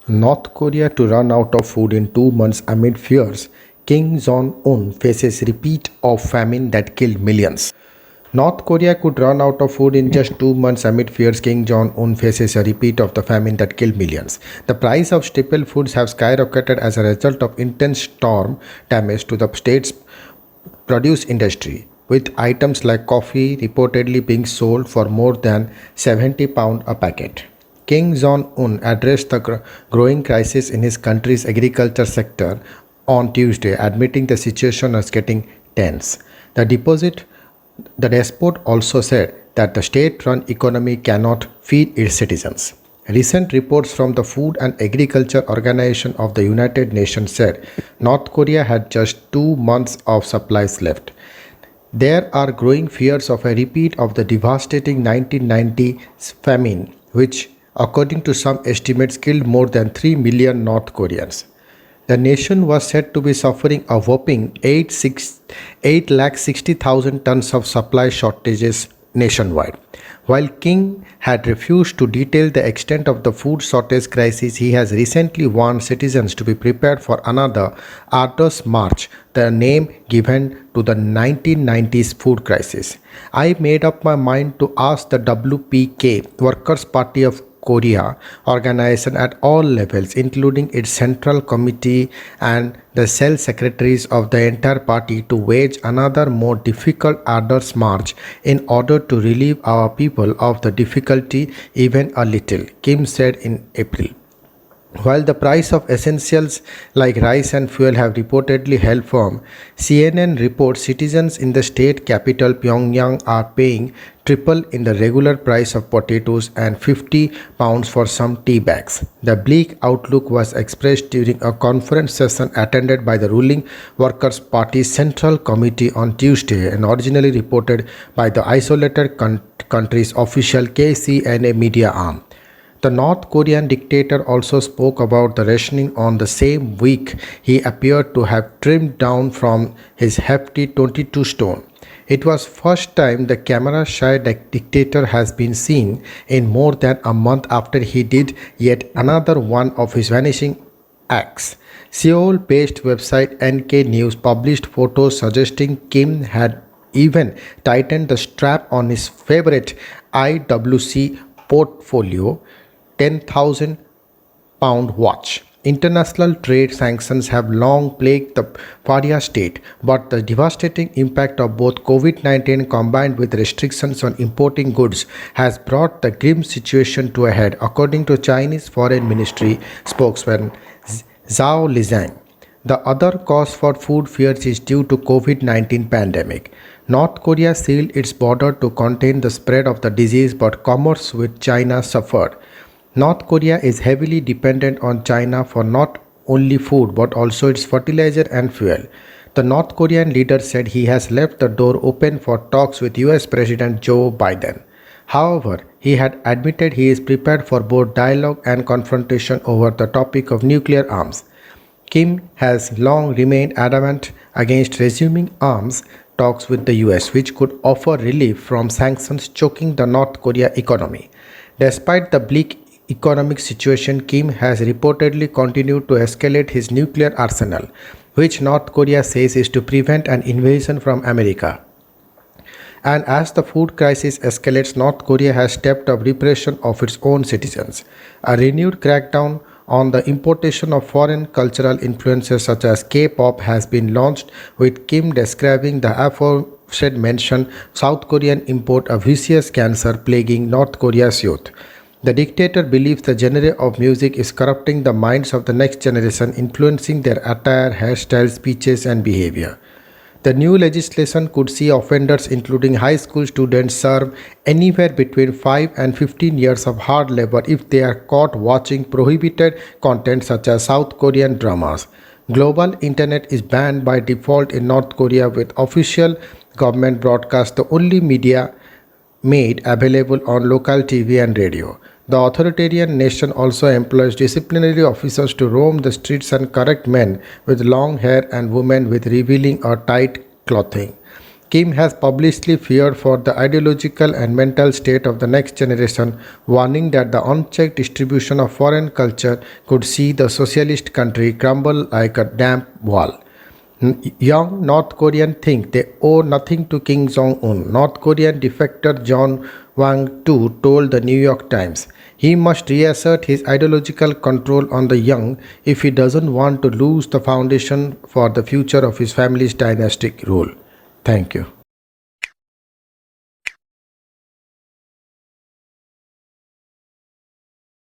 North Korea to run out of food in 2 months amid fears. Kim Jong un faces repeat of famine that killed millions. North Korea could run out of food in just 2 months amid fears Kim Jong un faces a repeat of the famine that killed millions. The price of staple foods have skyrocketed as a result of intense storm damage to the state's produce industry, with items like coffee reportedly being sold for more than £70 a packet. Kim Jong un addressed the growing crisis in his country's agriculture sector on Tuesday, admitting the situation is getting tense. The deposit the despot also said that the state run economy cannot feed its citizens. Recent reports from the Food and Agriculture Organization of the United Nations said North Korea had just 2 months of supplies left. There are growing fears of a repeat of the devastating 1990 famine, which, according to some estimates, killed more than 3 million North Koreans. The nation was said to be suffering a whopping 8,60,000 tons of supply shortages nationwide. While King had refused to detail the extent of the food shortage crisis, he has recently warned citizens to be prepared for another Arduous March, the name given to the 1990s food crisis. I made up my mind to ask the WPK, Workers' Party of Korea organization at all levels, including its central committee and the cell secretaries of the entire party, to wage another more difficult arduous march in order to relieve our people of the difficulty even a little, Kim said in April. While the price of essentials like rice and fuel have reportedly held firm, CNN reports citizens in the state capital Pyongyang are paying triple in the regular price of potatoes and £50 for some tea bags. The bleak outlook was expressed during a conference session attended by the ruling Workers' Party Central Committee on Tuesday and originally reported by the isolated country's official KCNA media arm. The North Korean dictator also spoke about the rationing on the same week he appeared to have trimmed down from his hefty 22 stone. It was first time the camera-shy dictator has been seen in more than a month after he did yet another one of his vanishing acts. Seoul-based website NK News published photos suggesting Kim had even tightened the strap on his favorite IWC portfolio £10,000 watch. International trade sanctions have long plagued the Faria state, but the devastating impact of both COVID-19 combined with restrictions on importing goods has brought the grim situation to a head, according to Chinese Foreign Ministry spokesman Zhao Lijiang. The other cause for food fears is due to COVID-19 pandemic. North Korea sealed its border to contain the spread of the disease, but commerce with China suffered. North Korea is heavily dependent on China for not only food but also its fertilizer and fuel. The North Korean leader said he has left the door open for talks with US President Joe Biden. However, he had admitted he is prepared for both dialogue and confrontation over the topic of nuclear arms. Kim has long remained adamant against resuming arms talks with the US, which could offer relief from sanctions choking the North Korea economy. Despite the bleak economic situation, Kim has reportedly continued to escalate his nuclear arsenal, which North Korea says is to prevent an invasion from America. And as the food crisis escalates, North Korea has stepped up repression of its own citizens. A renewed crackdown on the importation of foreign cultural influences such as K-pop has been launched, with Kim describing the aforesaid mentioned South Korean import a vicious cancer plaguing North Korea's youth. The dictator believes the genre of music is corrupting the minds of the next generation, influencing their attire, hairstyles, speeches, and behavior. The new legislation could see offenders, including high school students, serve anywhere between 5 and 15 years of hard labor if they are caught watching prohibited content such as South Korean dramas. Global internet is banned by default in North Korea, with official government broadcast the only media made available on local TV and radio. The authoritarian nation also employs disciplinary officers to roam the streets and correct men with long hair and women with revealing or tight clothing. Kim has publicly feared for the ideological and mental state of the next generation, warning that the unchecked distribution of foreign culture could see the socialist country crumble like a damp wall. Young North Koreans think they owe nothing to Kim Jong un. North Korean defector John Wang-2 told the New York Times he must reassert his ideological control on the young if he doesn't want to lose the foundation for the future of his family's dynastic rule. Thank you.